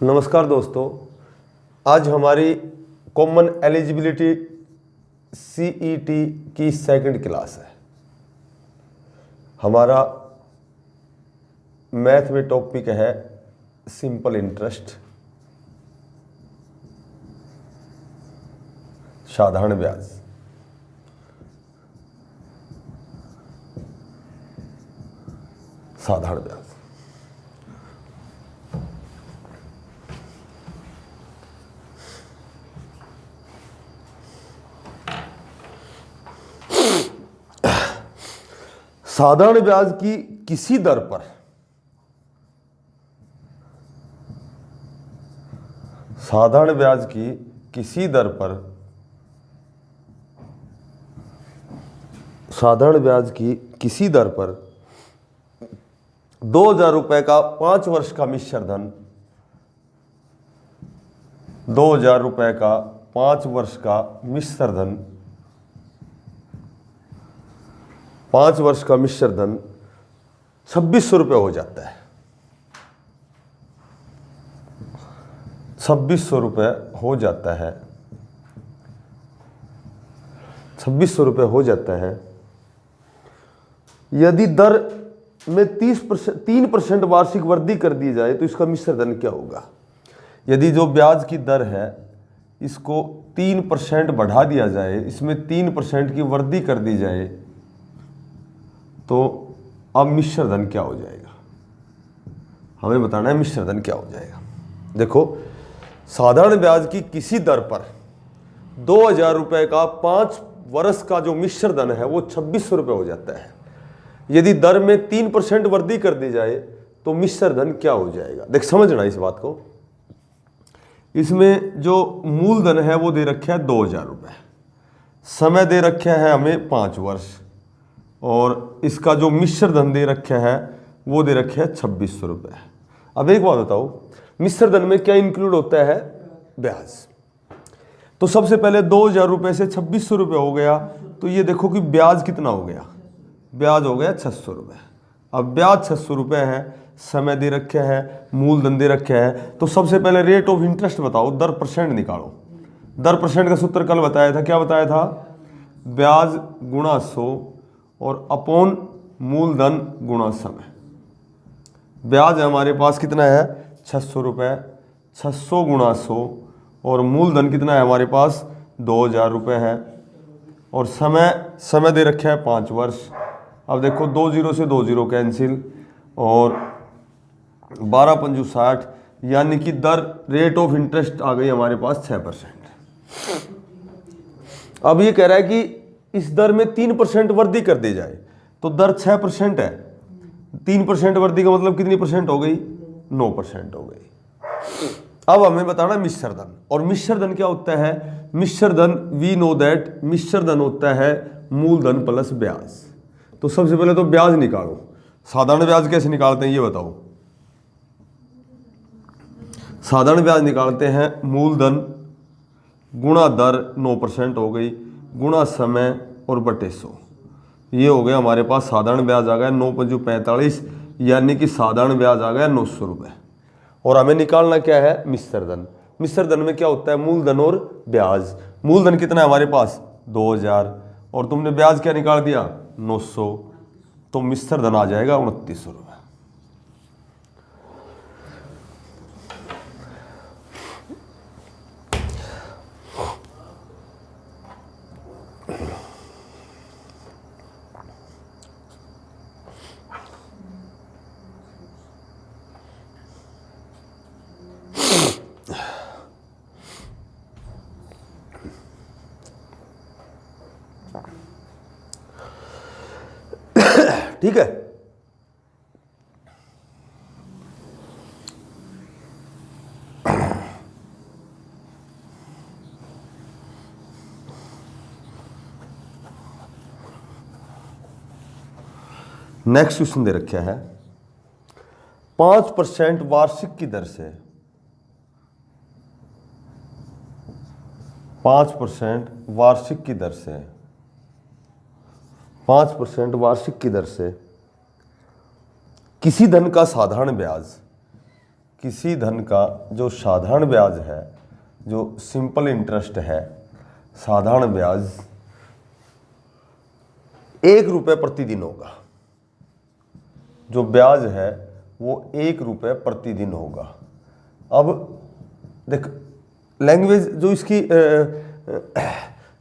नमस्कार दोस्तों, आज हमारी कॉमन एलिजिबिलिटी CET की सेकंड क्लास है। हमारा मैथ में टॉपिक है सिंपल इंटरेस्ट, साधारण ब्याज। साधारण ब्याज साधारण ब्याज की किसी दर पर साधारण ब्याज की किसी दर पर साधारण ब्याज की किसी दर पर 2,000 रुपए का 5 वर्ष का मिश्र धन 2,000 रुपए का 5 वर्ष का मिश्र धन 5 वर्ष का मिश्र धन 2,600 रुपये हो जाता है। 2,600 रुपये हो जाता है। 2,600 रुपये हो जाता है। यदि दर में 3% वार्षिक वृद्धि कर दी जाए तो इसका मिश्र धन क्या होगा? यदि जो ब्याज की दर है इसको 3% बढ़ा दिया जाए, इसमें 3% की वृद्धि कर दी जाए तो अब मिश्र धन क्या हो जाएगा? हमें बताना है मिश्र धन क्या हो जाएगा। देखो, साधारण ब्याज की किसी दर पर 2,000 रुपए का 5 वर्ष का जो मिश्र धन है वो 2,600 रुपये हो जाता है। यदि दर में 3% वृद्धि कर दी जाए तो मिश्र धन क्या हो जाएगा? देख, समझना इस बात को। इसमें जो मूलधन है वो दे रखा है 2,000 रुपये, समय दे रखा है हमें 5 वर्ष, और इसका जो मिश्र धन दे रखा है वो दे रखा है 2,600 रुपये। अब एक बात बताओ, मिश्र धन में क्या इंक्लूड होता है? ब्याज। तो सबसे पहले 2,000 रुपये से 2,600 रुपये हो गया, तो ये देखो कि ब्याज कितना हो गया? ब्याज हो गया 600 रुपये। अब ब्याज 600 रुपये है, समय दे रखे है, मूलधन दे रखे है, तो सबसे पहले रेट ऑफ इंटरेस्ट बताओ, दर परसेंट निकालो। दर परसेंट का सूत्र कल बताया था, क्या बताया था? ब्याज गुणा 100 और अपॉन मूलधन गुणा समय। ब्याज हमारे पास कितना है? 600 रुपये। 600 गुणा 100 और मूलधन कितना है हमारे पास? 2,000 रुपये है, और समय दे रखा है 5 वर्ष। अब देखो, 2 0 से 2 0 कैंसिल, और 12 पंजू 60, यानी कि दर रेट ऑफ इंटरेस्ट आ गई हमारे पास 6%। अब ये कह रहा है कि इस दर में 3% वृद्धि कर दी जाए, तो दर 6% है। 3% वृद्धि का मतलब कितनी परसेंट हो गई? 9% हो गई। अब हमें बताना मिश्र धन, और मिश्र धन क्या होता है? मिश्र धन, वी नो दैट, मिश्र धन होता है मूलधन प्लस ब्याज। तो सबसे पहले तो ब्याज निकालो। साधारण ब्याज कैसे निकालते हैं ये बताओ? साधारण ब्याज निकालते हैं मूलधन गुणा दर 9% हो गई, गुणा समय और बटे 100। ये हो गया हमारे पास साधारण ब्याज आ गया 9 पंजू 45, यानी कि साधारण ब्याज आ गया 900 रुपये। और हमें निकालना क्या है? मिश्र धन। मिश्र धन में क्या होता है? मूलधन और ब्याज। मूलधन कितना है हमारे पास? 2,000, और तुमने ब्याज क्या निकाल दिया? 900, तो मिश्र धन आ जाएगा 2,900 रुपये। ठीक है। नेक्स्ट क्वेश्चन दे रखा है 5% वार्षिक की दर से 5% वार्षिक की दर से 5% वार्षिक की दर से किसी धन का साधारण ब्याज किसी धन का जो साधारण ब्याज है, जो सिंपल इंटरेस्ट है, साधारण ब्याज 1 रुपये प्रतिदिन होगा। जो ब्याज है वो 1 रुपये प्रतिदिन होगा। अब देख, लैंग्वेज जो इसकी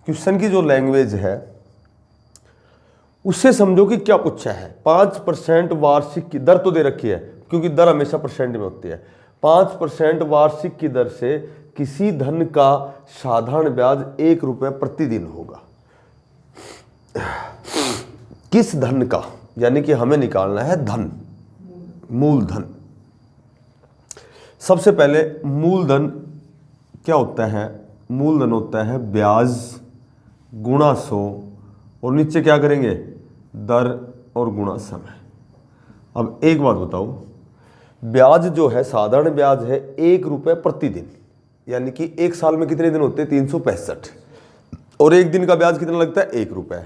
क्वेश्चन की जो लैंग्वेज है उससे समझो कि क्या पूछा है। 5% वार्षिक की दर तो दे रखी है, क्योंकि दर हमेशा परसेंट में होती है। 5% वार्षिक की दर से किसी धन का साधारण ब्याज 1 रुपये प्रतिदिन होगा। किस धन का, यानी कि हमें निकालना है धन, मूलधन। सबसे पहले मूलधन क्या होता है? मूलधन होता है ब्याज गुणा 100 और नीचे क्या करेंगे? दर और गुणा समय। अब एक बात बताओ, ब्याज जो है साधारण ब्याज है 1 रुपये प्रतिदिन, यानी कि 1 साल में कितने दिन होते हैं? 365, और 1 दिन का ब्याज कितना लगता है? 1 रुपये।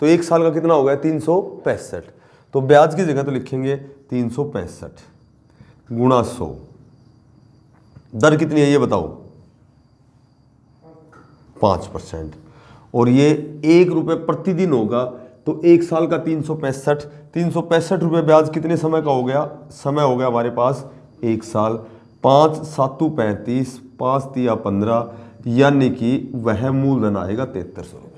तो 1 साल का कितना हो गया? 365। तो ब्याज की जगह तो लिखेंगे 365 गुणा 100। दर कितनी है ये बताओ? 5%। और ये 1 रुपये प्रतिदिन होगा, तो 1 साल का 365 रुपये ब्याज कितने समय का हो गया? समय हो गया हमारे पास 1 साल। 5 7 35, 5 3 15, यानी कि वह मूलधन आएगा 7300 रुपये।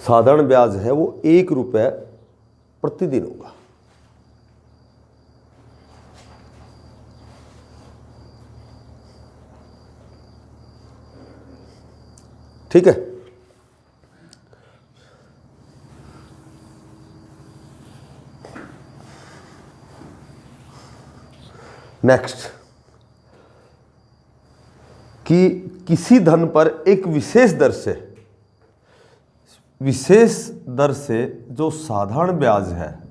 साधारण ब्याज है वो 1 रुपये प्रतिदिन होगा। ठीक है। नेक्स्ट, कि किसी धन पर एक विशेष दर से जो साधारण ब्याज है,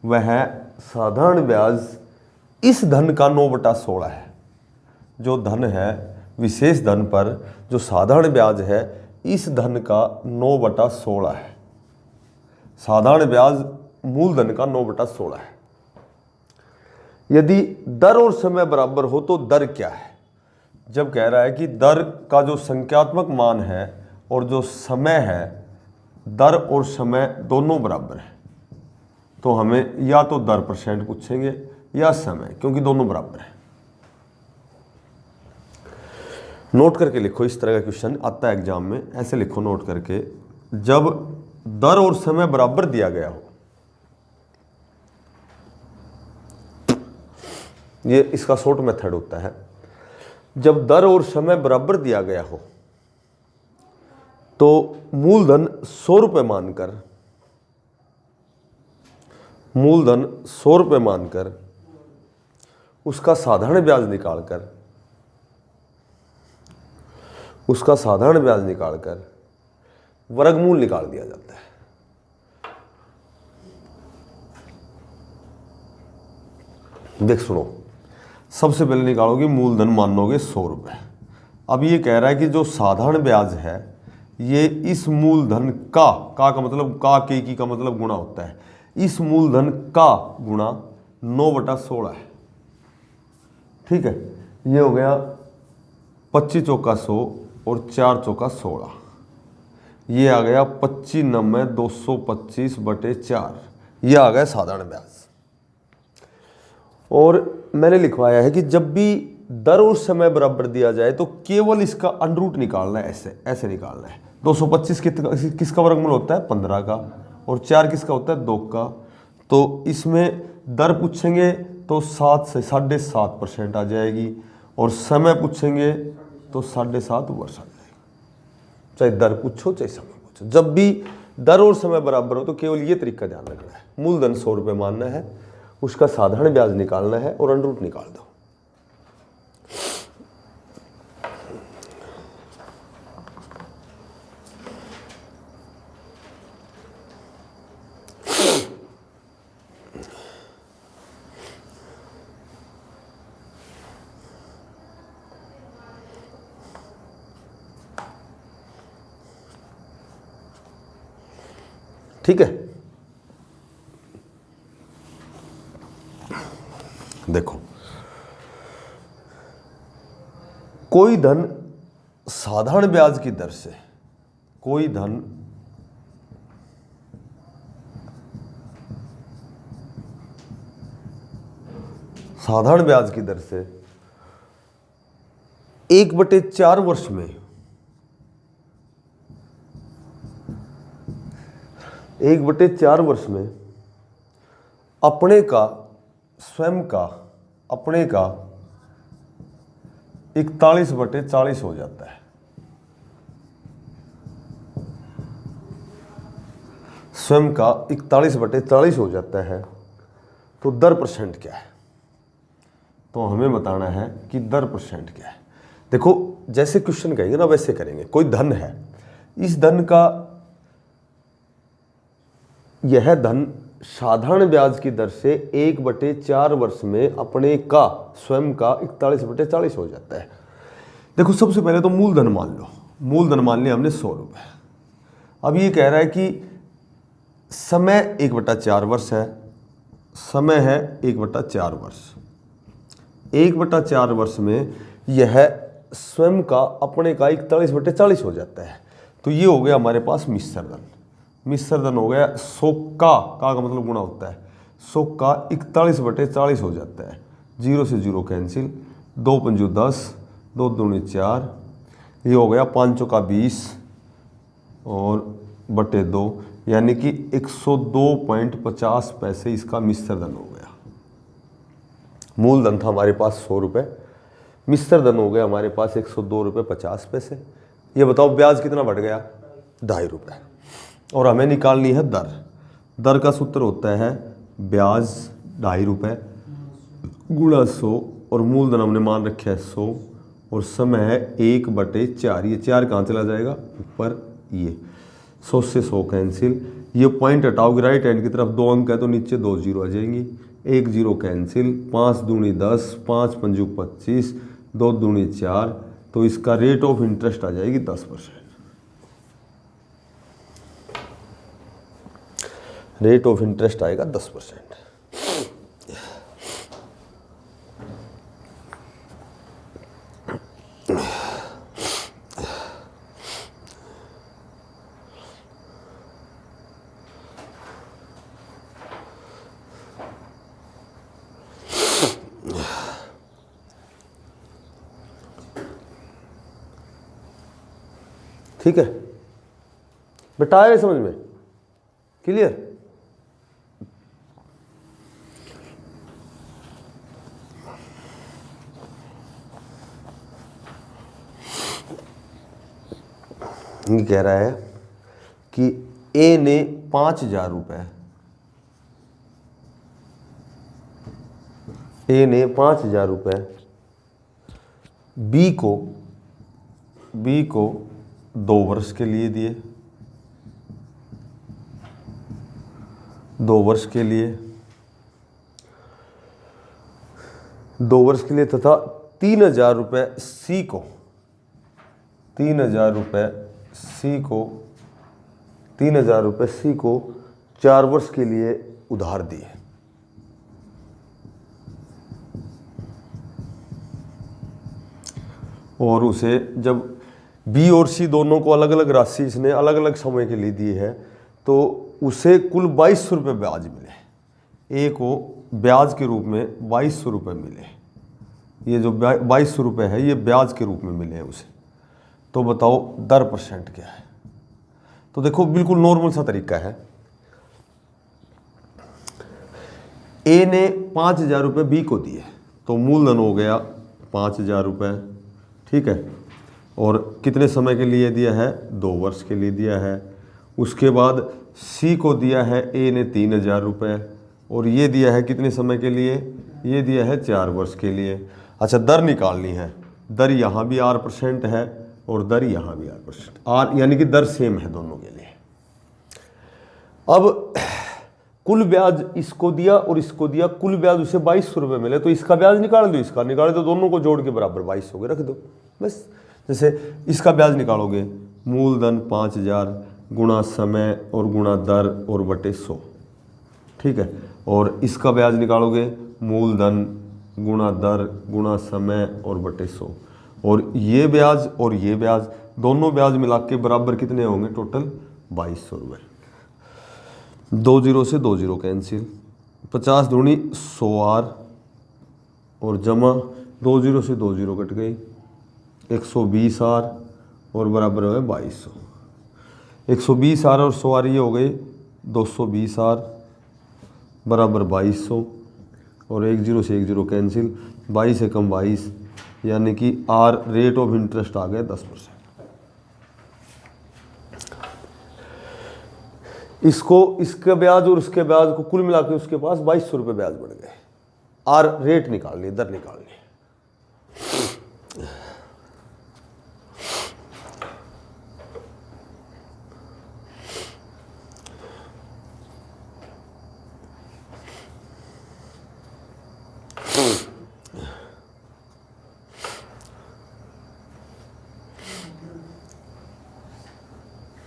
वह साधारण ब्याज इस धन का 9/16 है। जो धन है विशेष धन पर जो साधारण ब्याज है, इस धन का 9/16 है। साधारण ब्याज मूलधन का 9/16 है। यदि दर और समय बराबर हो तो दर क्या है? जब कह रहा है कि दर का जो संख्यात्मक मान है और जो समय है, दर और समय दोनों बराबर है, तो हमें या तो दर % पूछेंगे या समय, क्योंकि दोनों बराबर है। नोट करके लिखो, इस तरह का क्वेश्चन आता है एग्जाम में, ऐसे लिखो नोट करके। जब दर और समय बराबर दिया गया हो, ये इसका शॉर्ट मेथड होता है। जब दर और समय बराबर दिया गया हो तो मूलधन 100 रुपये मानकर उसका साधारण ब्याज निकालकर वर्गमूल निकाल दिया जाता है। देख सुनो, सबसे पहले निकालोगे मूलधन, मानोगे 100 रुपये। अब ये कह रहा है कि जो साधारण ब्याज है ये इस मूलधन का मतलब की का मतलब गुणा होता है, इस मूलधन का गुणा 9/16 है। ठीक है, ये हो गया 25 चौका 100 और 4 चौका 16, ये आ गया 25 9 225/4, ये आ गया साधारण ब्याज। और मैंने लिखवाया है कि जब भी दर और समय बराबर दिया जाए तो केवल इसका अंडरूट निकालना है, ऐसे निकालना है। 225 किसका वर्गमूल होता है? 15 का, और 4 किसका होता है? 2 का। तो इसमें दर पूछेंगे तो 7 से 7.5% आ जाएगी, और समय पूछेंगे तो 7.5 वर्ष आ जाएगी। चाहे दर पूछो चाहे समय पूछो, जब भी दर और समय बराबर हो तो केवल ये तरीका ध्यान रखना है। मूलधन 100 रुपये मानना है, उसका साधारण ब्याज निकालना है और अंडरूट निकाल दो। ठीक है, देखो कोई धन साधारण ब्याज की दर से, कोई धन साधारण ब्याज की दर से 1/4 वर्ष में 1/4 वर्ष में अपने का स्वयं का अपने का 41/40 हो जाता है। स्वयं का 41/40 हो जाता है। तो दर परसेंट क्या है? तो हमें बताना है कि दर परसेंट क्या है। देखो जैसे क्वेश्चन कहेंगे ना वैसे करेंगे। कोई धन है, इस धन का, यह धन साधारण ब्याज की दर से 1/4 वर्ष में अपने का स्वयं का 41/40 हो जाता है। देखो सबसे पहले तो मूलधन मान लो, मूलधन मान लिया हमने 100 रुपये। अब ये कह रहा है कि समय 1/4 वर्ष है, समय है 1/4 वर्ष। 1/4 वर्ष में यह स्वयं का अपने का 41/40 हो जाता है। तो ये हो गया हमारे पास मिश्र धन। मिश्र धन हो गया 100 का मतलब गुणा होता है, 100 का 41/40 हो जाता है। 0 से 0 कैंसिल, 2 पंजू 10, 2 दूनी 4, ये हो गया 5 का 20 और बटे 2, यानी कि 102.50 पैसे इसका मिश्र धन हो गया। मूलधन था हमारे पास 100 रुपये, मिश्र धन हो गया हमारे पास 102.50 रुपये। ये बताओ ब्याज कितना बढ़ गया? 2.5 रुपये। और हमें निकालनी है दर। दर का सूत्र होता है ब्याज 2.5 रुपये गुणा 100, और मूलधन हमने मान रखा है 100, और समय है 1/4। ये 4 कहाँ चला जाएगा? ऊपर। ये 100 से 100 कैंसिल, ये पॉइंट हटाओगे राइट हैंड की तरफ, 2 अंक है तो नीचे 2 जीरो आ जाएंगी, 1 जीरो कैंसिल, 5 दूनी 10, 5 पंजू 25, 2 दूनी 4। तो इसका रेट ऑफ इंटरेस्ट आ जाएगी 10%। रेट ऑफ इंटरेस्ट आएगा 10%। ठीक है बेटा, आया समझ में? क्लियर? ये कह रहा है कि ए ने 5,000 रुपये, ए ने 5,000 रुपये बी को 2 वर्ष के लिए दिए, 2 वर्ष के लिए, 2 वर्ष के लिए, तथा 3,000 रुपये सी को, 3,000 रुपये सी को, 3,000 रुपये सी को 4 वर्ष के लिए उधार दिए। और उसे जब बी और सी दोनों को अलग अलग राशि इसने अलग अलग समय के लिए दी है, तो उसे कुल 2200 रुपये ब्याज मिले। ए को ब्याज के रूप में 2200 रुपये मिले। ये जो 2200 रुपये है ये ब्याज के रूप में मिले हैं उसे। तो बताओ दर परसेंट क्या है? तो देखो बिल्कुल नॉर्मल सा तरीका है। ए ने 5,000 रुपये बी को दिए, तो मूलधन हो गया 5,000 रुपये, ठीक है। और कितने समय के लिए दिया है? 2 वर्ष के लिए दिया है। उसके बाद सी को दिया है ए ने 3,000 रुपये, और ये दिया है कितने समय के लिए? ये दिया है 4 वर्ष के लिए। अच्छा, दर निकालनी है। दर यहाँ भी R% है और दर यहाँ भी R%, आर यानी कि दर सेम है दोनों के लिए। अब कुल ब्याज इसको दिया और इसको दिया, कुल ब्याज उसे 2200 रुपये मिले, तो इसका ब्याज निकाल दो, इसका निकाले तो दोनों को जोड़ के बराबर 2200 रख दो बस। जैसे इसका ब्याज निकालोगे, मूलधन 5,000 गुणा समय और गुणा दर और बटे 100, ठीक है। और इसका ब्याज निकालोगे मूलधन गुणा दर गुणा समय और बटे 100, और ये ब्याज दोनों ब्याज मिला के बराबर कितने होंगे टोटल 2200 रुपये। 2 जीरो से 2 जीरो कैंसिल, 50 दूनी 100R और जमा 2 जीरो से 2 जीरो कट गई 120R और बराबर हो गए 2200। 120R और 100R ये हो गए 220R बराबर 2200 और 1 जीरो से 1 जीरो कैंसिल, 22 से कम 22, यानी कि R रेट ऑफ इंटरेस्ट आ गया 10%। इसके ब्याज और उसके ब्याज को कुल मिला के उसके पास 2200 रुपये ब्याज बढ़ गए। R रेट निकालनी, दर निकालनी।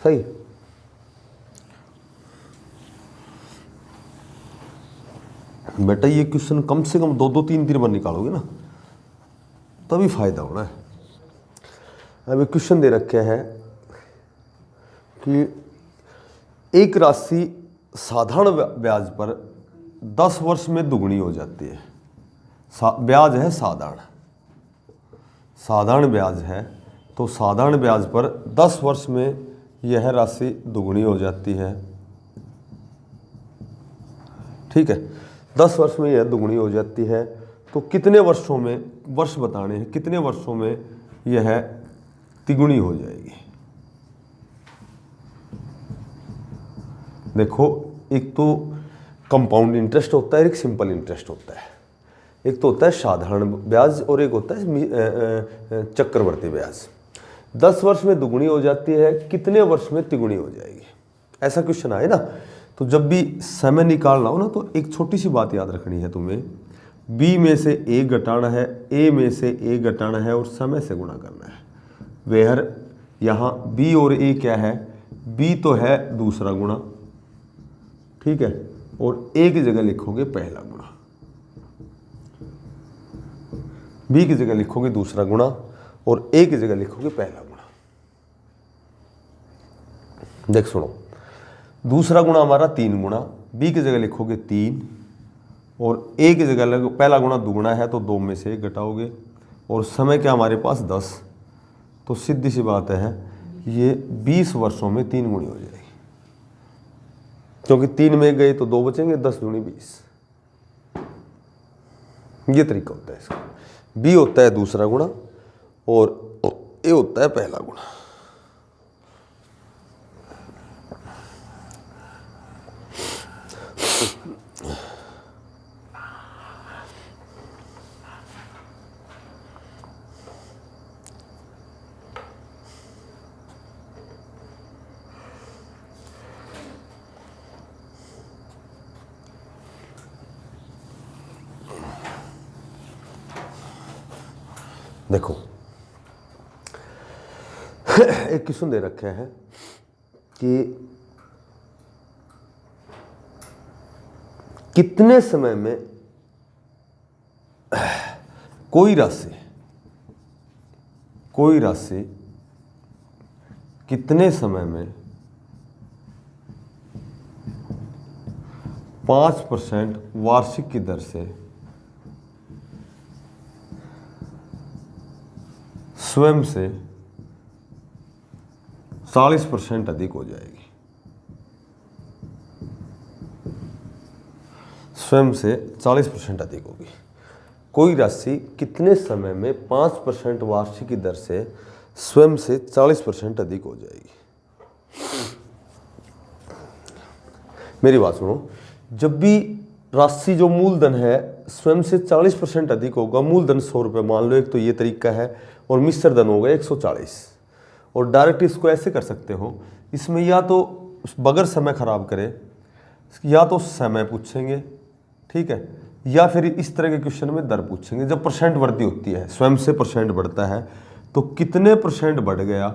सही। बेटा ये क्वेश्चन कम से कम 2-3 बार निकालोगे ना तभी फायदा होना है। अब क्वेश्चन दे रखे है कि एक राशि साधारण ब्याज पर 10 वर्ष में दुगनी हो जाती है। ब्याज है साधारण ब्याज है, तो साधारण ब्याज पर 10 वर्ष में यह राशि दुगनी हो जाती है, ठीक है। 10 वर्ष में यह दुगनी हो जाती है, तो कितने वर्षों में, वर्ष बताने हैं, कितने वर्षों में यह तिगुनी हो जाएगी। देखो एक तो कंपाउंड इंटरेस्ट होता है, एक सिंपल इंटरेस्ट होता है। एक तो होता है साधारण ब्याज और एक होता है चक्रवर्ती ब्याज। 10 वर्ष में दुगुनी हो जाती है, कितने वर्ष में तिगुनी हो जाएगी, ऐसा क्वेश्चन आए ना। तो जब भी समय निकालना हो ना तो एक छोटी सी बात याद रखनी है तुम्हें, बी में से ए घटाना है, ए में से ए घटाना है और समय से गुणा करना है। वेहर यहाँ बी और ए क्या है, बी तो है दूसरा गुणा, ठीक है, और ए की जगह लिखोगे पहला गुणा, बी की जगह लिखोगे दूसरा गुणा और ए की जगह लिखोगे पहला गुणा। देख सुनो, दूसरा गुणा हमारा 3 गुणा, बी की जगह लिखोगे 3 और ए की जगह पहला गुणा दुगुना है तो 2 में से 1 घटाओगे, और समय क्या हमारे पास 10, तो सीधी सी बात है ये 20 वर्षों में 3 गुणी हो जाएगी, क्योंकि 3 में गए तो 2 बचेंगे, 10 दूनी 20। ये तरीका होता है इसका। बी होता है दूसरा गुणा और ए होता है पहला गुणा। देखो एक क्वेश्चन दे रखे हैं कि कितने समय में कोई राशि कितने समय में 5% वार्षिक की दर से स्वयं से 40% अधिक हो जाएगी, स्वयं से 40% अधिक होगी। कोई राशि कितने समय में 5% वार्षिक की दर से स्वयं से 40% अधिक हो जाएगी। मेरी बात सुनो, जब भी राशि जो मूलधन है स्वयं से 40% अधिक होगा, मूलधन 100 रुपये मान लो, एक तो ये तरीका है, और मिश्र धन होगा 140। और डायरेक्ट इसको ऐसे कर सकते हो, इसमें या तो बगैर समय खराब करे, या तो समय पूछेंगे, ठीक है, या फिर इस तरह के क्वेश्चन में दर पूछेंगे। जब परसेंट वृद्धि होती है, स्वयं से परसेंट बढ़ता है, तो कितने परसेंट बढ़ गया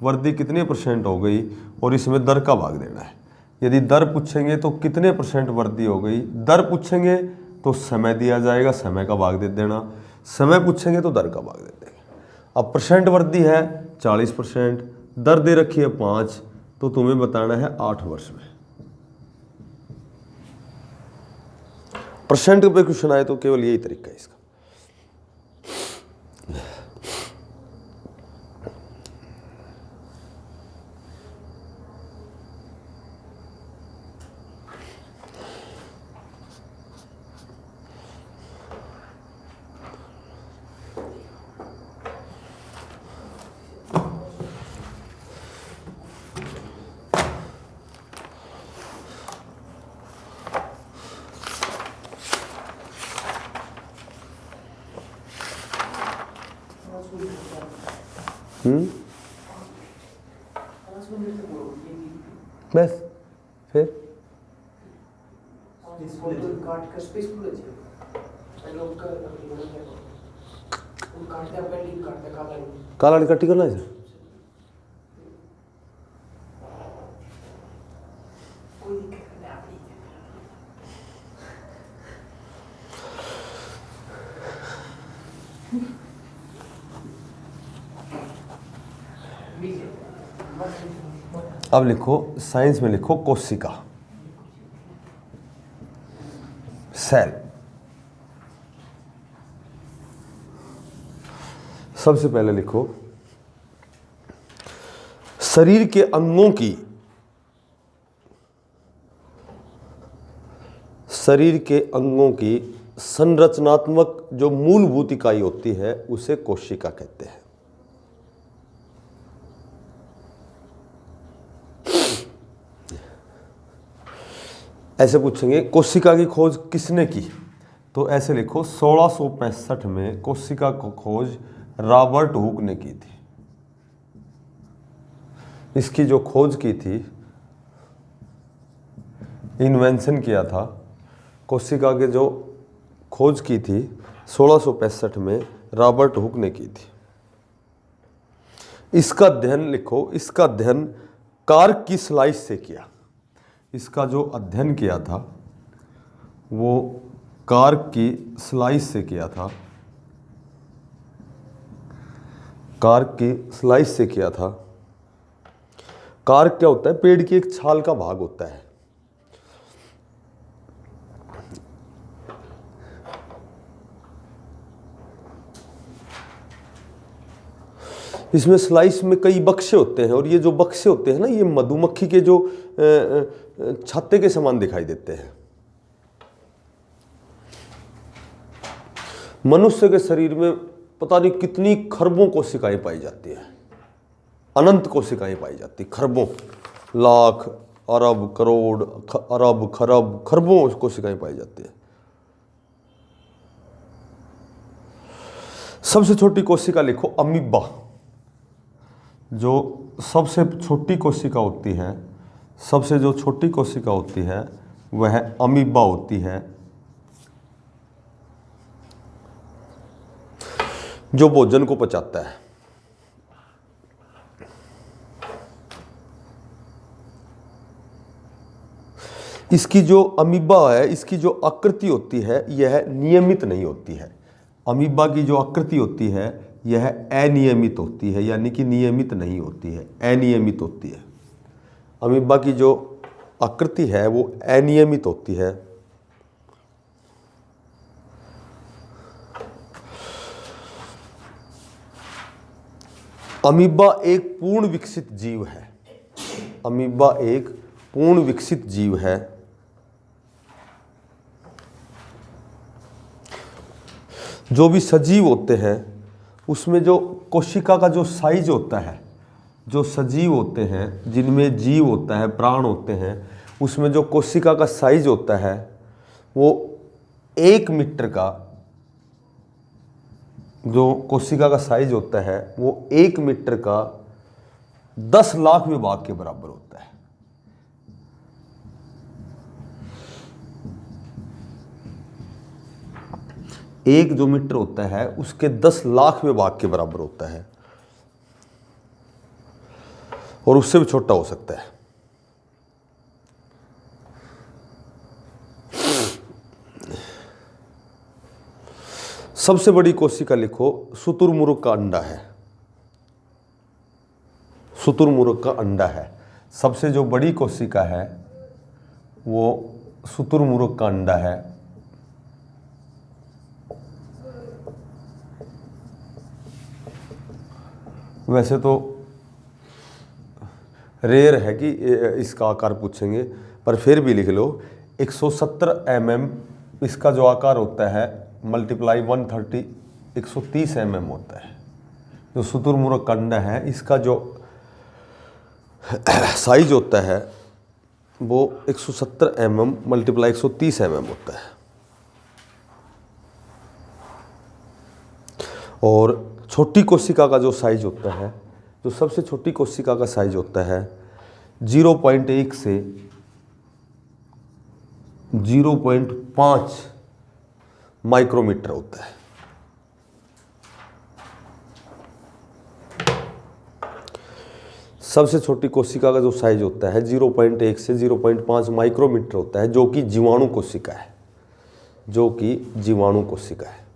वृद्धि कितने % हो गई और इसमें दर का भाग देना है। यदि दर पूछेंगे तो कितने % वृद्धि हो गई, दर पूछेंगे तो समय दिया जाएगा, समय का भाग दे देना, समय पूछेंगे तो दर का भाग दे देंगे। अब % वृद्धि है 40%, दर दे रखी है 5, तो तुम्हें बताना है 8 वर्ष में। % पे क्वेश्चन आए तो केवल यही तरीका है इसका। बस फिर काला इकट्ठी करना है सर। अब लिखो, साइंस में लिखो कोशिका, सेल। सबसे पहले लिखो शरीर के अंगों की, शरीर के अंगों की संरचनात्मक जो मूलभूत इकाई होती है उसे कोशिका कहते हैं। ऐसे पूछेंगे कोशिका की खोज किसने की, तो ऐसे लिखो 1665 में कोशिका को खोज रॉबर्ट हुक ने की थी। इसकी जो खोज की थी, इन्वेंशन किया था, कोशिका के जो खोज की थी 1665 में रॉबर्ट हुक ने की थी। इसका अध्ययन लिखो, इसका अध्ययन कार्क की स्लाइस से किया। इसका जो अध्ययन किया था वो कार्क की स्लाइस से किया था, कार्क की स्लाइस से किया था। कार्क क्या होता है? पेड़ की एक छाल का भाग होता है। इसमें स्लाइस में कई बक्से होते हैं और ये जो बक्से होते हैं ना, ये मधुमक्खी के जो छत्ते के समान दिखाई देते हैं। मनुष्य के शरीर में पता नहीं कितनी खरबों कोशिकाएं पाई जाती हैं, अनंत कोशिकाएं पाई जाती, खरबों, लाख, अरब, करोड़, अरब, खरब, खरबों कोशिकाएं पाई जाती है। सबसे छोटी कोशिका लिखो अमीबा। जो सबसे छोटी कोशिका होती है, सबसे जो छोटी कोशिका होती है वह अमीबा होती है, जो भोजन को पचाता है। इसकी जो अमीबा है, इसकी जो आकृति होती है यह नियमित नहीं होती है। अमीबा की जो आकृति होती है यह अनियमित होती है, यानी कि नियमित नहीं होती है, अनियमित होती है। अमीबा की जो आकृति है वो अनियमित होती है। अमीबा एक पूर्ण विकसित जीव है। अमीबा एक पूर्ण विकसित जीव है। जो भी सजीव होते हैं उसमें जो कोशिका का जो साइज होता है, जो सजीव होते हैं जिनमें जीव होता है, प्राण होते हैं, उसमें जो कोशिका का साइज होता है वो 1 मीटर का, जो कोशिका का साइज होता है वो 1 मीटर का 10 लाख विभाग के बराबर होता है। एक जो मीटर होता है उसके 10 लाख विभाग के बराबर होता है। और उससे भी छोटा हो सकता है। सबसे बड़ी कोशिका लिखो, शुतुरमुर्ग का अंडा है। शुतुरमुर्ग का अंडा है। सबसे जो बड़ी कोशिका है वो शुतुरमुर्ग का अंडा है। वैसे तो रेयर है कि इसका आकार पूछेंगे, पर फिर भी लिख लो 170 mm इसका जो आकार होता है, मल्टीप्लाई 130 130 mm होता है। जो शुतुरमुर्ग का अंडा है इसका जो साइज होता है वो 170 mm मल्टीप्लाई 130 mm होता है। और छोटी कोशिका का जो साइज होता है, जो सबसे छोटी कोशिका का साइज होता है 0.1 से 0.5 माइक्रोमीटर होता है। सबसे छोटी कोशिका का जो साइज होता है 0.1 से 0.5 माइक्रोमीटर होता है, जो कि जीवाणु कोशिका है। जो कि जीवाणु कोशिका है।